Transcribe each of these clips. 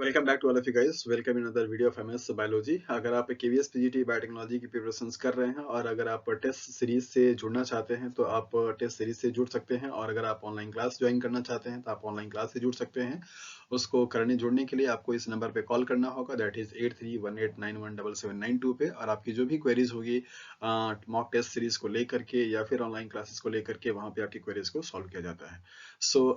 Welcome back to all of you guys. Welcome in other video of MS biology. अगर आप KVS PGT biotechnology की preparations कर रहे हैं और अगर आप टेस्ट सीरीज से जुड़ना चाहते हैं तो आप टेस्ट सीरीज से जुड़ सकते हैं, और अगर आप ऑनलाइन क्लास ज्वाइन करना चाहते हैं तो आप ऑनलाइन क्लास से जुड़ सकते हैं। उसको जुड़ने के लिए आपको इस नंबर पे कॉल करना होगा, दैट इज 8318917792 पे। और आपकी जो भी क्वेरीज होगी मॉक टेस्ट सीरीज को लेकर के या फिर ऑनलाइन क्लासेस को लेकर के, वहां पे आपकी क्वेरीज को सॉल्व किया जाता है।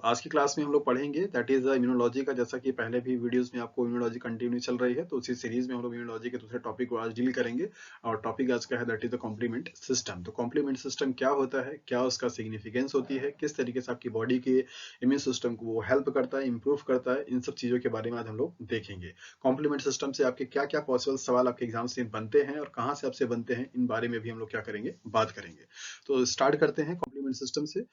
आज की क्लास में हम लोग पढ़ेंगे दैट इज इम्यूनोलॉजी का। जैसा कि पहले भी वीडियोस में आपको इम्यूनोलॉजी कंटिन्यू चल रही है, तो उसी सीरीज में हम लोग इम्यूनोलॉजी के दूसरे टॉपिक को आज डील करेंगे। और टॉपिक आज का है that is the complement system. तो कॉम्प्लीमेंट सिस्टम क्या होता है, क्या उसका सिग्निफिकेंस होती है, किस तरीके से आपकी बॉडी के इम्यून सिस्टम को वो हेल्प करता है, इंप्रूव करता है, इन सब चीजों के बारे में आज हम लोग देखेंगे। कॉम्प्लीमेंट सिस्टम से आपके क्या क्या पॉसिबल सवाल आपके एग्जाम से बनते हैं और कहाँ से आपसे बनते हैं, इन बारे में भी हम लोग क्या करेंगे, बात करेंगे। तो स्टार्ट करते हैं कॉम्प्लीमेंट सिस्टम से।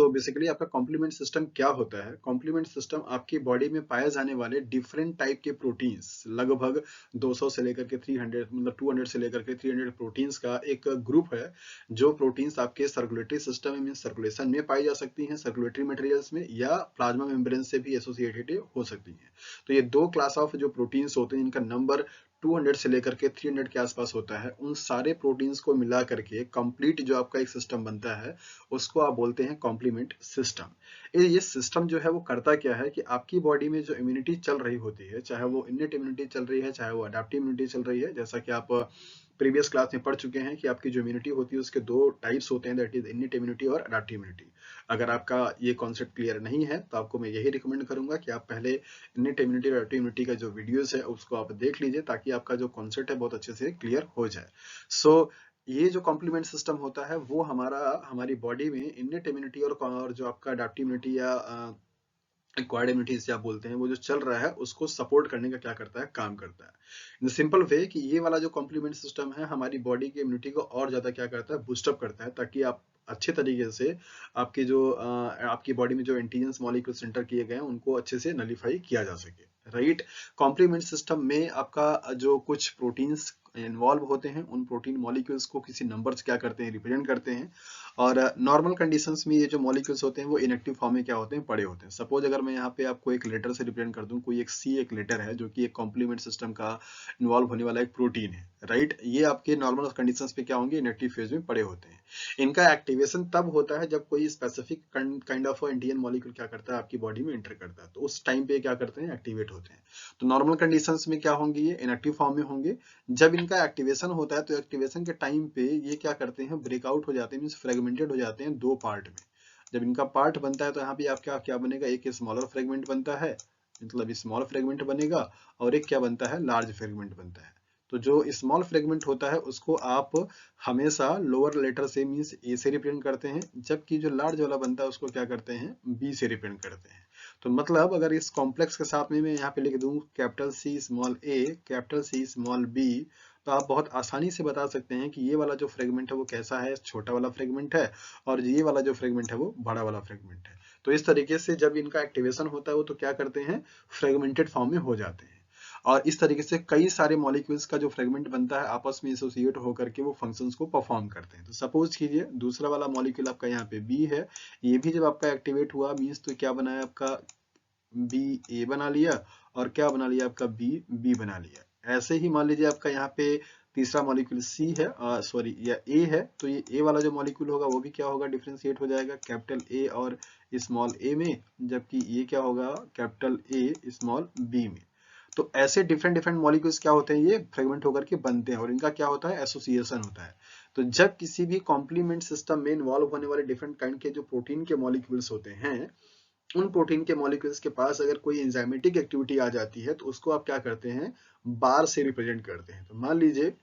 बेसिकली आपका कॉम्प्लीमेंट सिस्टम क्या होता है? कॉम्प्लीमेंट सिस्टम आपकी बॉडी में पाए जाने वाले डिफरेंट टाइप के प्रोटीन्स, लगभग 200 से लेकर के 300, मतलब 200 से लेकर के 300 प्रोटीन्स का एक ग्रुप है। जो प्रोटीन्स आपके सर्कुलेटरी सिस्टम में, सर्कुलेशन में पाई जा सकती हैं, सर्कुलेटरी मटेरियल्स में, या प्लाज्मा मेम्ब्रेन से भी एसोसिएटेड हो सकती हैं। तो ये दो क्लास ऑफ जो प्रोटीन्स होते हैं, इनका नंबर 200 से लेकर के 300 के आसपास होता है। उन सारे प्रोटीन्स को मिला करके कंप्लीट जो आपका एक सिस्टम बनता है, उसको आप बोलते हैं कॉम्प्लीमेंट सिस्टम। ये सिस्टम जो है वो करता क्या है कि आपकी बॉडी में जो इम्यूनिटी चल रही होती है, चाहे वो इनेट इम्यूनिटी चल रही है, चाहे वो अडेप्टिव इम्यूनिटी चल रही है, जैसा कि आप प्रीवियस क्लास में पढ़ चुके हैं कि आपकी जो इम्यूनिटी होती है उसके दो टाइप्स होते हैं, दैट इज इनेट इम्यूनिटी और अडेप्टिव इम्यूनिटी। अगर आपका ये कॉन्सेप्ट क्लियर नहीं है तो आपको मैं यही रिकमेंड करूंगा कि आप पहले इनेट इम्यूनिटी और अडेप्टिव इम्यूनिटी का जो वीडियोस है उसको आप देख लीजिए, ताकि आपका जो कॉन्सेप्ट है बहुत अच्छे से क्लियर हो जाए। सो ये जो कॉम्प्लीमेंट सिस्टम होता है वो हमारी बॉडी में इनेट इम्यूनिटी और जो आपका अडेप्टिव इम्यूनिटी या एक्वायर्ड इम्यूनिटी जिसे आप बोलते हैं, वो जो चल रहा है उसको सपोर्ट करने का क्या करता है, काम करता है। इन सिंपल वे कि ये वाला जो कॉम्प्लीमेंट सिस्टम है हमारी बॉडी की इम्यूनिटी को और ज्यादा क्या करता है, बूस्टअप करता है, ताकि आप अच्छे तरीके से आपकी बॉडी में जो एंटीजेंस मॉलिक्यूल सेंटर किए गए हैं उनको अच्छे से नलीफाई किया जा सके। राइट। कॉम्प्लीमेंट सिस्टम में आपका जो कुछ प्रोटीन्स इन्वॉल्व होते हैं, उन प्रोटीन मॉलिक्यूल्स को किसी नंबर से क्या करते हैं, रिप्रेजेंट करते हैं। और नॉर्मल कंडीशंस में ये जो मॉलिक्यूल्स होते हैं वो इनएक्टिव फॉर्म में क्या होते हैं, पड़े होते हैं। सपोज अगर मैं यहाँ पे आपको एक लेटर से रिप्रेजेंट कर दूं, कोई एक सी एक लेटर है जो कि एक कॉम्प्लीमेंट सिस्टम का इन्वॉल्व होने वाला एक प्रोटीन है। राइट। ये आपके नॉर्मल कंडीशंस पे क्या होंगे, इनएक्टिव फेज में पड़े होते हैं। इनका एक्टिवेशन तब होता है जब कोई specific kind of antigen molecule क्या करता है, आपकी बॉडी में एंटर करता है, तो उस टाइम पे क्या करते हैं, एक्टिवेट होते हैं। तो नॉर्मल कंडीशंस में क्या होंगे, ये इनएक्टिव फॉर्म में होंगे। जब इनका एक्टिवेशन होता है तो एक्टिवेशन के टाइम पे ये क्या करते हैं, ब्रेकआउट हो जाते हैं, मींस फ्रेगमेंटेड हो जाते हैं दो पार्ट में। जब इनका पार्ट बनता है तो यहाँ पे आप क्या क्या बनेगा, एक स्मॉलर फ्रेगमेंट बनता है, मतलब स्मॉल फ्रेगमेंट बनेगा, और एक क्या बनता है, लार्ज फ्रेगमेंट बनता है। तो जो स्मॉल फ्रेगमेंट होता है उसको आप हमेशा लोअर लेटर से मींस ए से रिप्रेजेंट करते हैं, जबकि जो लार्ज वाला बनता है उसको क्या करते हैं, बी से रिप्रेजेंट करते हैं। तो मतलब अगर इस कॉम्प्लेक्स के साथ में मैं यहाँ पे लिख दूं कैपिटल सी स्मॉल ए, कैपिटल सी स्मॉल बी, तो आप बहुत आसानी से बता सकते हैं कि ये वाला जो फ्रेगमेंट है वो कैसा है, छोटा वाला फ्रेगमेंट है, और ये वाला जो फ्रेगमेंट है वो बड़ा वाला फ्रेगमेंट है। तो इस तरीके से जब इनका एक्टिवेशन होता है वो तो क्या करते हैं, फ्रेगमेंटेड फॉर्म में हो जाते हैं। और इस तरीके से कई सारे मॉलिक्यूल्स का जो फ्रेगमेंट बनता है आपस में एसोसिएट होकर के वो फंक्शंस को परफॉर्म करते हैं। तो सपोज कीजिए दूसरा वाला मॉलिक्यूल आपका यहाँ पे बी है, ये भी जब आपका एक्टिवेट हुआ मीन्स तो क्या बना है, आपका बी ए बना लिया, और क्या बना लिया, आपका बी बी बना लिया। ऐसे ही मान लीजिए आपका यहाँ पे तीसरा मॉलिक्यूल सी है, सॉरी या ए है, तो ये ए वाला जो मॉलिक्यूल होगा वो भी क्या होगा, डिफरेंशिएट हो जाएगा कैपिटल ए और स्मॉल ए में, जबकि ये क्या होगा, कैपिटल ए स्मॉल बी में। तो ऐसे डिफरेंट डिफरेंट मॉलिक्यूल्स क्या होते हैं, ये फ्रेगमेंट होकर के बनते हैं, और इनका क्या होता है, एसोसिएशन होता है। तो जब किसी भी कॉम्प्लीमेंट सिस्टम में इन्वॉल्व होने वाले डिफरेंट काइंड के जो प्रोटीन के मॉलिक्यूल्स होते हैं, उन प्रोटीन के मॉलिक्यूल्स के पास अगर कोई एंजाइमेटिक एक्टिविटी आ जाती है तो उसको आप क्या करते हैं, बार से रिप्रेजेंट करते हैं। तो मान लीजिए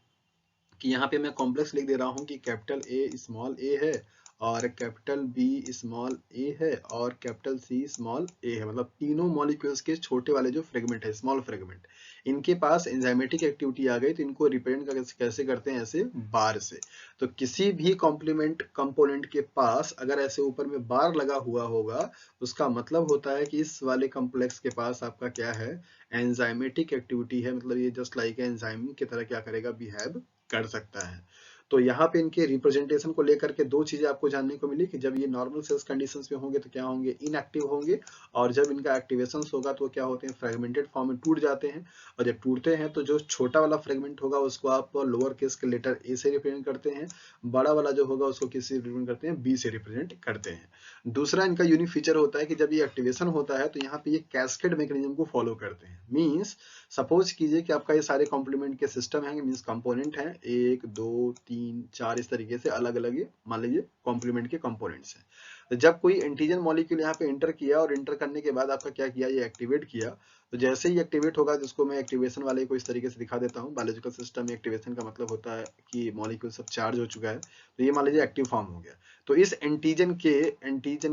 कि यहाँ पे मैं कॉम्प्लेक्स लिख दे रहा हूँ कि कैपिटल ए स्मॉल ए है, और कैपिटल बी स्मॉल ए है, और कैपिटल सी स्मॉल ए है, मतलब तीनों मॉलिक्यूल्स के छोटे वाले जो फ्रेगमेंट है, स्मॉल फ्रेगमेंट, इनके पास एंजाइमेटिक एक्टिविटी आ गई तो इनको रिप्रेजेंट कैसे करते हैं, ऐसे बार से। तो किसी भी कॉम्प्लीमेंट कंपोनेंट के पास अगर ऐसे ऊपर में बार लगा हुआ होगा, उसका मतलब होता है कि इस वाले कॉम्प्लेक्स के पास आपका क्या है, एंजाइमेटिक एक्टिविटी है, मतलब ये जस्ट लाइक एंजाइम की तरह क्या करेगा, बिहेव कर सकता है। तो यहाँ पे इनके रिप्रेजेंटेशन को लेकर के दो चीजें आपको जानने को मिली कि जब ये नॉर्मल सेल्स कंडीशंस में होंगे तो क्या होंगे, इनएक्टिव होंगे, और जब इनका एक्टिवेशन होगा तो क्या होते हैं, फ्रेगमेंटेड फॉर्म में टूट जाते हैं। और जब टूटते हैं तो जो छोटा वाला फ्रेगमेंट होगा उसको आप लोअर केस के लेटर ए से रिप्रेजेंट करते हैं, बड़ा वाला जो होगा उसको किस से रिप्रेजेंट करते हैं, बी से रिप्रेजेंट करते हैं। दूसरा इनका यूनिक फीचर होता है कि जब ये एक्टिवेशन होता है तो यहाँ पे ये कैस्केड मैकेनिज्म को फॉलो करते हैं। मींस सपोज कीजिए कि आपका ये सारे कॉम्प्लीमेंट के सिस्टम है, मींस कंपोनेंट है 1 2 3 4 इस तरीके से अलग अलग ये मान लीजिए कॉम्प्लीमेंट के कंपोनेंट्स हैं। तो जब कोई एंटीजन मॉलिक्यूल यहाँ पे एंटर किया और एंटर करने के बाद आपका क्या किया, ये एक्टिवेट किया, तो जैसे ही एक्टिवेट होगा, जिसको मैं एक्टिवेशन वाले को इस तरीके से दिखा देता हूँ। बायोलॉजिकल सिस्टम में एक्टिवेशन का मतलब होता है कि मॉलिक्यूल सब चार्ज हो चुका है, तो ये मान लीजिए एक्टिव फॉर्म हो गया। तो इस एंटीजन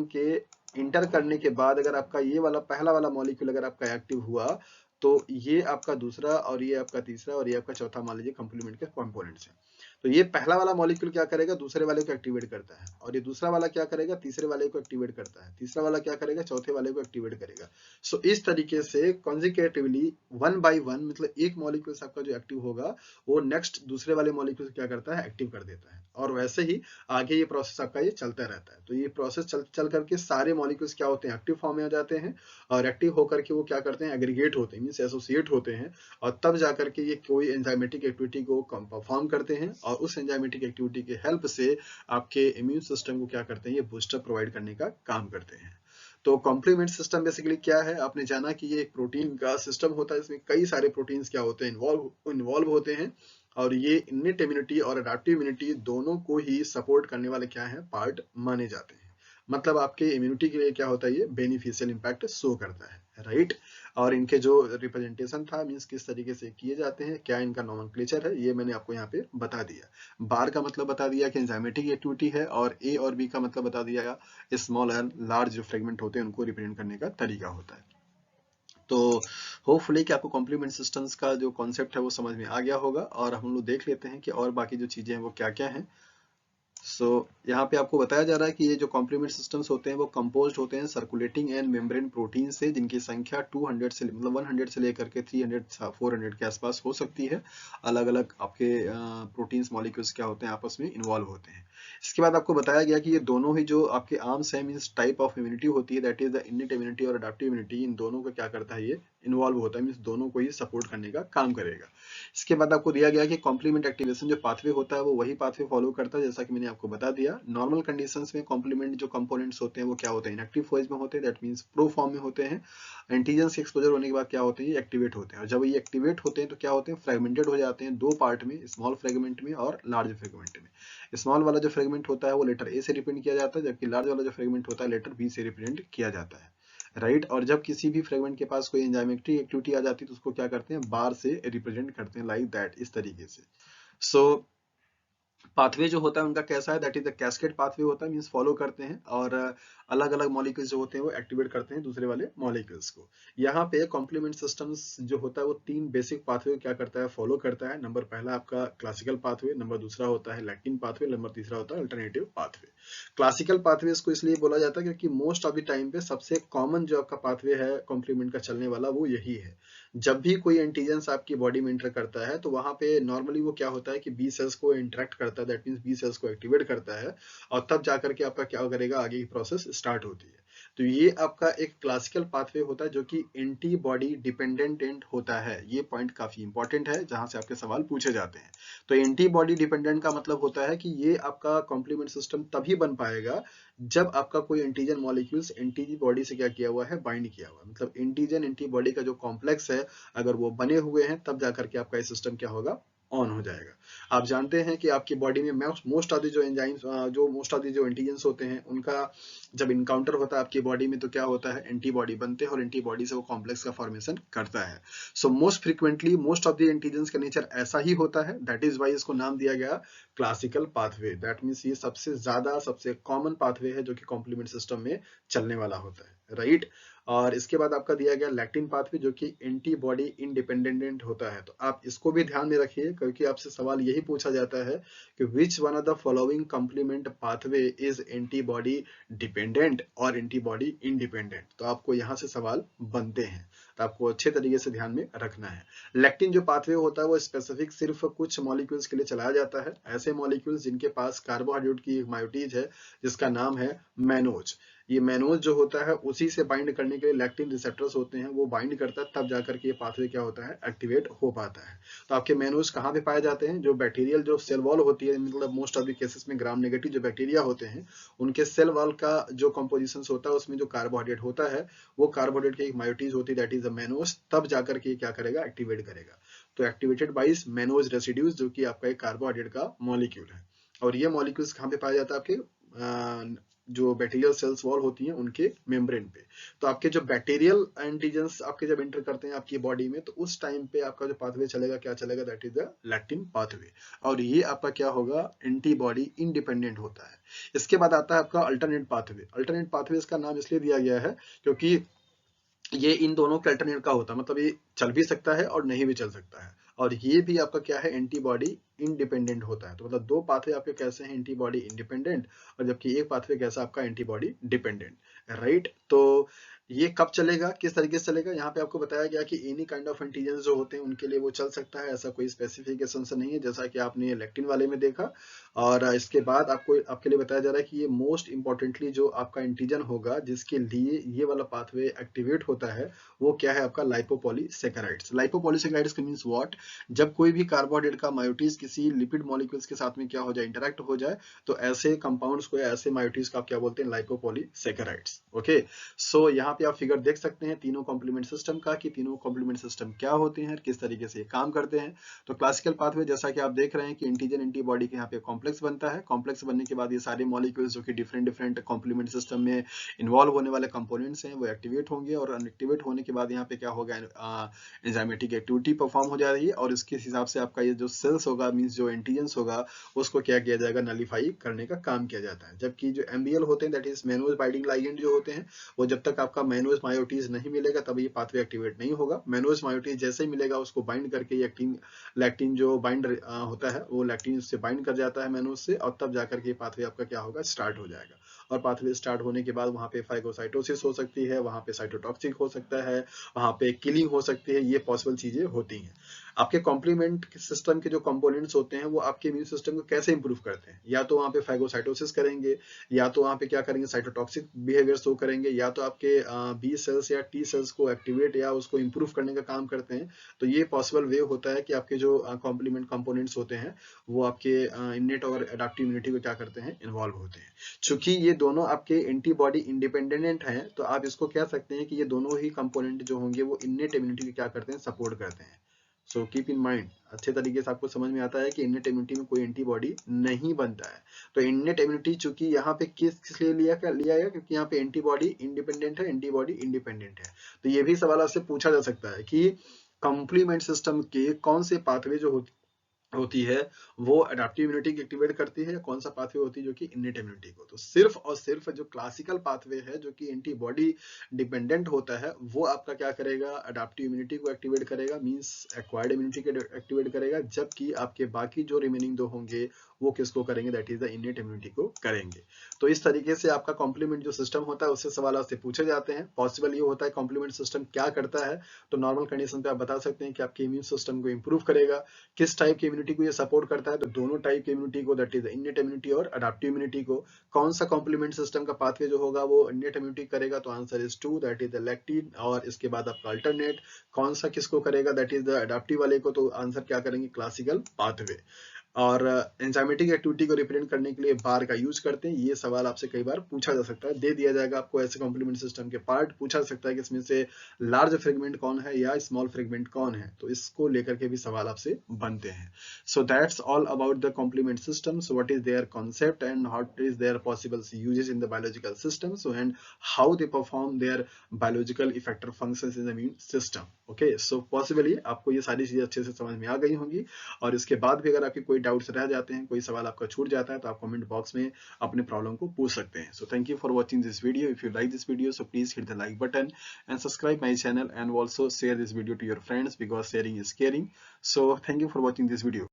के इंटर करने के बाद अगर आपका ये वाला पहला वाला मॉलिक्यूल अगर आपका एक्टिव हुआ, तो ये आपका दूसरा और ये आपका तीसरा और ये आपका चौथा मान लीजिए कंप्लीमेंट के कंपोनेंट्स हैं। तो ये पहला वाला मॉलिक्यूल क्या करेगा, दूसरे वाले को एक्टिवेट करता है, और ये दूसरा वाला क्या करेगा, तीसरे वाले को एक्टिवेट करता है, तीसरा वाला क्या करेगा, चौथे वाले को एक्टिवेट करेगा। सो इस तरीके से कॉन्जिक्यूटिवली वन बाय वन, मतलब एक मॉलिक्यूल आपका जो एक्टिव होगा वो नेक्स्ट दूसरे वाले मॉलिक्यूल क्या करता है, एक्टिव कर देता है, और वैसे ही आगे ये प्रोसेस आपका ये चलता रहता है। तो ये प्रोसेस चल करके सारे मॉलिक्यूल्स क्या होते हैं, एक्टिव फॉर्म में आ जाते हैं, और एक्टिव होकर के वो क्या करते हैं, एग्रीगेट होते हैं, मींस एसोसिएट होते हैं, और तब जाकर के ये कोई एंजाइमेटिक एक्टिविटी को परफॉर्म करते हैं, और उस एंजाइमेटिक एक्टिविटी के हेल्प से आपके इम्यून सिस्टम को क्या करते हैं, ये बूस्टर प्रोवाइड करने का काम करते हैं। तो कॉम्प्लीमेंट सिस्टम बेसिकली क्या है, आपने जाना कि ये एक प्रोटीन का सिस्टम होता है, इसमें कई सारे प्रोटीन्स क्या होते हैं, इन्वॉल्व होते हैं, और ये इन्नेट इम्यूनिटी और अडैप्टिव इम्यूनिटी दोनों को ही सपोर्ट करने वाले क्या है, पार्ट माने जाते हैं। मतलब आपके इम्यूनिटी के लिए क्या होता है, ये बेनिफिशियल इंपैक्ट शो करता है, राइट। और इनके जो रिप्रेजेंटेशन था, मींस किस तरीके से किए जाते हैं, क्या इनका नोमेनक्लेचर है, ये मैंने आपको यहाँ पे बता दिया। बार का मतलब बता दिया कि एंजाइमेटिक एक्टिविटी है, और ए और बी का मतलब बता दिया, स्मॉल एंड लार्ज जो फ्रेगमेंट होते हैं उनको रिप्रेजेंट करने का तरीका होता है। तो होपफुली कि आपको कॉम्प्लीमेंट सिस्टम्स का जो कॉन्सेप्ट है वो समझ में आ गया होगा, और हम लोग देख लेते हैं कि और बाकी जो चीजें हैं वो क्या क्या हैं। यहाँ पे आपको बताया जा रहा है कि ये जो कॉम्प्लीमेंट सिस्टम्स होते हैं वो कंपोज्ड होते हैं सर्कुलेटिंग एंड मेम्ब्रेन प्रोटीन से, जिनकी संख्या 200 से मतलब 100 से लेकर के 300 400 के आसपास हो सकती है। अलग अलग आपके प्रोटीन्स मॉलिक्यूल्स क्या होते हैं, आपस में इन्वॉल्व होते हैं। इसके बाद आपको बताया गया कि ये दोनों ही जो आपके आर्म्स हैं, मींस टाइप ऑफ इम्यूनिटी होती है, that is the innate immunity और अडैप्टिव इम्यूनिटी, इन दोनों को क्या करता है, ये इन्वॉल्व होता है, मींस दोनों को ही सपोर्ट करने का काम करेगा। इसके बाद आपको दिया गया कि कॉम्प्लीमेंट एक्टिवेशन जो पाथवे होता है वो वही पाथवे फॉलो करता है, जैसा कि मैंने आपको बता दिया। नॉर्मल कंडीशंस में कॉम्प्लीमेंट जो कंपोनेंट्स होते हैं वो क्या होते हैं, इनएक्टिव फेज में होते हैं, दैट मींस प्रो फॉर्म में होते हैं। एंटीजन से एक्सपोजर होने के बाद क्या होते हैं, ये एक्टिवेट होते हैं, और जब ये एक्टिवेट होते हैं तो क्या होते हैं, फ्रेगमेंटेड हो जाते हैं दो पार्ट में, स्मॉल फ्रेगमेंट में और लार्ज फ्रेगमेंट में। स्मॉल वाला जो फ्रेगमेंट होता है वो लेटर ए से रिप्रेजेंट किया जाता है, जबकि लार्ज वाला जो फ्रेगमेंट होता है लेटर बी से रिप्रेजेंट किया जाता है, राइट। और जब किसी भी फ्रेगमेंट के पास कोई एंजाइमेटिक एक्टिविटी आ जाती है तो उसको क्या करते हैं, बार से रिप्रेजेंट करते हैं, लाइक दैट, इस तरीके से। सो पाथवे जो होता है उनका कैसा है, that is the cascade pathway होता है, मींस फॉलो करते हैं, और अलग अलग मॉलिक्यूल्स जो होते हैं वो एक्टिवेट करते हैं दूसरे वाले मॉलिक्यूल्स को। यहाँ पे कॉम्प्लीमेंट सिस्टम्स जो होता है वो तीन बेसिक पाथवे क्या करता है, फॉलो करता है। नंबर पहला आपका क्लासिकल पाथवे, नंबर दूसरा होता है लैक्टिन पाथवे, नंबर तीसरा होता है अल्टरनेटिव पाथवे। क्लासिकल पाथवे को इसलिए बोला जाता है क्योंकि मोस्ट ऑफ द टाइम पे सबसे कॉमन जो आपका पाथवे है कॉम्प्लीमेंट का चलने वाला वो यही है। जब भी कोई एंटीजेंस आपकी बॉडी में इंटर करता है तो वहां पे नॉर्मली वो क्या होता है कि बी सेल्स को इंटरेक्ट करता है, दैट मींस बी सेल्स को एक्टिवेट करता है, और तब जाकर के आपका क्या करेगा, आगे की प्रोसेस स्टार्ट होती है। तो ये आपका एक क्लासिकल पाथवे होता है जो कि एंटीबॉडी डिपेंडेंट होता है। ये पॉइंट काफी इंपॉर्टेंट है जहां से आपके सवाल पूछे जाते हैं। तो एंटीबॉडी डिपेंडेंट का मतलब होता है कि ये आपका कॉम्प्लीमेंट सिस्टम तभी बन पाएगा जब आपका कोई एंटीजन मॉलिक्यूल्स एंटीबॉडी से क्या किया हुआ है, बाइंड किया हुआ है। मतलब एंटीजन एंटीबॉडी का जो कॉम्प्लेक्स है अगर वो बने हुए हैं तब जाकर के आपका ये सिस्टम क्या होगा, ऑन हो जाएगा। आप जानते हैं कि आपकी बॉडी में मोस्ट ऑफ द जो एंजाइम्स जो मोस्ट ऑफ द जो एंटीजेंस होते हैं उनका जब इनकाउंटर होता है आपकी बॉडी में तो क्या होता है, एंटीबॉडी बनते हैं, और एंटीबॉडी से वो कॉम्प्लेक्स का फॉर्मेशन करता है। So most frequently most of the antigens का नेचर ऐसा ही होता है, दैट इज वाई इसको नाम दिया गया क्लासिकल पाथवे। दैट मीन्स ये सबसे ज्यादा सबसे कॉमन पाथवे है जो कि कॉम्प्लीमेंट सिस्टम में चलने वाला होता है, राइट। और इसके बाद आपका दिया गया लैक्टिन पाथवे जो कि एंटीबॉडी इंडिपेंडेंट होता है। तो आप इसको भी ध्यान में रखिए क्योंकि आपसे सवाल यही पूछा जाता है कि which one of the following complement pathway is antibody dependent और एंटीबॉडी इंडिपेंडेंट। तो आपको यहाँ से सवाल बनते हैं। तो आपको अच्छे तरीके से ध्यान में रखना है। लेक्टिन जो पाथवे होता है वो स्पेसिफिक सिर्फ कुछ मॉलिक्यूल्स के लिए चलाया जाता है, ऐसे मॉलिक्यूल्स जिनके पास कार्बोहाइड्रेट की एक मायोटीज है जिसका नाम है मैनोज। ये मैनोज जो होता है उसी से बाइंड करने के लिए लैक्टिन रिसेप्टर्स होते हैं, वो बाइंड करता है तब जाकर के ये पाथवे क्या होता है, एक्टिवेट हो पाता है। तो आपके मैनोज कहाँ पे पाए जाते हैं, जो बैक्टीरियल जो सेल वॉल होती है, मतलब मोस्ट ऑफ द केसेस में ग्राम नेगेटिव जो बैक्टीरिया होते हैं उनके सेल वॉल का जो कंपोजिशन होता है उसमें जो कार्बोहाइड्रेट होता है वो कार्बोहाइड्रेट की एक मायोटीज होती है, दैट इज द मैनोज, तब जाकर के क्या करेगा, एक्टिवेट करेगा। तो एक्टिवेटेड बाय मैनोज रेसिड्यूज, जो कि आपका एक कार्बोहाइड्रेट का मॉलिक्यूल है। और ये मॉलिक्यूल्स कहाँ पे पाया जाता है, आपके जो बैक्टीरियल सेल्स वॉल होती हैं उनके मेम्ब्रेन पे। तो आपके जो बैक्टीरियल एंटीजेंस आपके जब एंटर करते हैं आपकी बॉडी में, तो उस टाइम पे आपका जो पाथवे चलेगा, क्या चलेगा, that is the lectin pathway. और ये आपका क्या होगा, एंटीबॉडी इंडिपेंडेंट होता है। इसके बाद आता है आपका अल्टरनेट पाथवे। अल्टरनेट पाथवे इसका नाम इसलिए दिया गया है क्योंकि ये इन दोनों के अल्टरनेट का होता है, मतलब ये चल भी सकता है और नहीं भी चल सकता है। और ये भी आपका क्या है, एंटीबॉडी इंडिपेंडेंट होता है। तो मतलब दो पाथवे आपके कैसे हैं, एंटीबॉडी इंडिपेंडेंट, और जबकि एक पाथवे कैसा आपका, एंटीबॉडी डिपेंडेंट, राइट। तो ये कब चलेगा, किस तरीके से चलेगा, यहाँ पे आपको बताया गया कि एनी काइंड ऑफ एंटीजन जो होते हैं उनके लिए वो चल सकता है, ऐसा कोई स्पेसिफिकेशन से नहीं है, जैसा कि आपने लेक्टिन वाले में देखा। और इसके बाद आपको आपके लिए बताया जा रहा है कि ये मोस्ट इंपॉर्टेंटली जो आपका एंटीजन होगा जिसके लिए ये वाला पाथवे एक्टिवेट होता है, वो क्या है आपका, लाइपोपॉलीसैकेराइड्स। लाइपोपॉलीसैकेराइड्स मींस व्हाट, जब कोई भी कार्बोहाइड्रेट का मायोटीज किसी लिपिड मॉलिक्यूल्स के साथ में क्या हो जाए, इंटरेक्ट हो जाए, तो ऐसे कंपाउंड्स को, ऐसे मायोटीज को आप क्या बोलते हैं, लाइपोपॉलीसैकेराइड्स। ओके, सो यहाँ पे आप फिगर देख सकते हैं तीनों कॉम्प्लीमेंट सिस्टम का, कि तीनों कॉम्प्लीमेंट सिस्टम क्या होते हैं, किस तरीके से ये काम करते हैं। तो क्लासिकल पाथवे जैसा कि आप देख रहे हैं कि एंटीजन एंटीबॉडी के यहाँ पे कॉम्प्लेक्स बनता है, कॉम्प्लेक्स बनने के बाद ये सारे मॉलिक्यूल्स जो कि डिफरेंट डिफरेंट कॉम्प्लीमेंट सिस्टम में इन्वॉल्व होने वाले कंपोनेंट्स हैं वो एक्टिवेट होंगे, और एक्टिवेट होने के बाद यहाँ पे क्या होगा, एंजाइमेटिक एक्टिविटी परफॉर्म हो जा रही है, और इसके हिसाब से आपका ये जो सेल्स होगा, मींस जो एंटीजन्स होगा, उसको क्या किया जाएगा, नलीफाई करने का काम किया जाता है। जबकि जो एमबीएल होते हैं, that is mannose binding ligand जो होते हैं, वो जब तक आपका मैनोज मायोटीज नहीं मिलेगा तब ये पाथवे एक्टिवेट नहीं होगा। मैनोज मायोटीज जैसे ही मिलेगा उसको बाइंड करके ये लैक्टिन जो बाइंड होता है वो लैक्टिन से बाइंड कर जाता है मैनोज से, और तब जाकर के पाथवे आपका क्या होगा, स्टार्ट हो जाएगा। और पाथवे स्टार्ट होने के बाद वहां पे फाइगोसाइटोसिस हो सकती है, वहां पे साइटोटॉक्सिक हो सकता है, वहां पे किलिंग हो सकती है, ये पॉसिबल चीजें होती हैं। आपके कॉम्प्लीमेंट सिस्टम के जो कंपोनेंट्स होते हैं वो आपके इम्यून सिस्टम को कैसे इंप्रूव करते हैं, या तो वहां पे फाइगोसाइटोसिस करेंगे, या तो वहां पे क्या करेंगे, साइटोटॉक्सिक बिहेवियर शो करेंगे, या तो आपके बी सेल्स या टी सेल्स को एक्टिवेट या उसको इंप्रूव करने का काम करते हैं। तो ये पॉसिबल वे होता है कि आपके जो कॉम्प्लीमेंट कंपोनेंट्स होते हैं वो आपके इनेट और एडाप्टिव इम्यूनिटी को क्या करते हैं, इन्वॉल्व होते हैं। चूंकि ये दोनों आपके एंटीबॉडी इंडिपेंडेंट हैं, तो आप इसको कह सकते हैं कि ये दोनों ही कंपोनेंट जो होंगे वो इनेट इम्यूनिटी को क्या करते हैं, सपोर्ट करते हैं। सो कीप इन माइंड, अच्छे तरीके से आपको समझ में आता है कि इनेट इम्यूनिटी में कोई एंटीबॉडी नहीं बनता है। तो इनेट इम्यूनिटी चूंकि यहाँ पे किस लिए लिया गया, क्योंकि यहाँ पे एंटीबॉडी इंडिपेंडेंट है, एंटीबॉडी इंडिपेंडेंट है। तो ये भी सवाल आपसे पूछा जा सकता है कि कंप्लीमेंट सिस्टम के कौन से पाथवे जो होती है वो एडाप्टिव इम्यूनिटी की एक्टिवेट करती है, या कौन सा पाथवे होती है जो कि इनेट इम्यूनिटी को। तो सिर्फ और सिर्फ जो क्लासिकल पाथवे है जो कि एंटीबॉडी डिपेंडेंट होता है, वो आपका क्या करेगा, एडाप्टिव इम्यूनिटी को एक्टिवेट करेगा, मींस एक्वायर्ड इम्यूनिटी को एक्टिवेट करेगा। जबकि आपके बाकी जो रिमेनिंग दो होंगे वो किसको करेंगे, that is the innate immunity को करेंगे। तो इस तरीके से आपका कॉम्प्लीमेंट जो सिस्टम होता है उससे सवाल आपसे पूछे जाते हैं। पॉसिबल ये होता है कॉम्प्लीमेंट सिस्टम क्या करता है, तो नॉर्मल कंडीशन पे आप बता सकते हैं कि आपके इम्यून सिस्टम को इंप्रूव करेगा। किस टाइप की इम्यूनिटी को ये सपोर्ट करता है, तो दोनों टाइप की इम्यूनिटी को, दैट इज इनेट इम्यूनिटी और अडैप्टिव इम्यूनिटी को। कौन सा कॉम्प्लीमेंट सिस्टम का पाथवे जो होगा वो इनेट इम्यूनिटी करेगा, तो answer is 2, that is the lectin. और इसके बाद आपका अल्टरनेट कौन सा किसको करेगा, दैट इज द अडैप्टिव वाले को, तो आंसर क्या करेंगे, क्लासिकल पाथवे। और एंजाइमेटिक एक्टिविटी को रिप्रेजेंट करने के लिए बार का यूज करते हैं, ये सवाल आपसे कई बार पूछा जा सकता है, दे दिया जाएगा आपको ऐसे कॉम्प्लीमेंट सिस्टम के पार्ट, पूछा जा सकता है कि इसमें से लार्ज फ्रेगमेंट कौन है या स्मॉल फ्रेगमेंट कौन है, तो इसको लेकर के भी सवाल आपसे बनते हैं। So that's all about the complement system. So what is their concept and what is their possible uses in the biological system, so and how they perform their biological effector functions in the immune system. Okay, so possibly आपको ये सारी चीजें अच्छे से समझ में आ गई होंगी। और इसके बाद भी अगर आपके कोई डाउट्स रह जाते हैं, कोई सवाल आपका छूट जाता है, तो आप कमेंट बॉक्स में अपने प्रॉब्लम को पूछ सकते हैं। So thank you for watching this video. If you like this video, so please hit the like button and subscribe my channel, and also share this video to your friends because sharing is caring. So thank you for watching this video.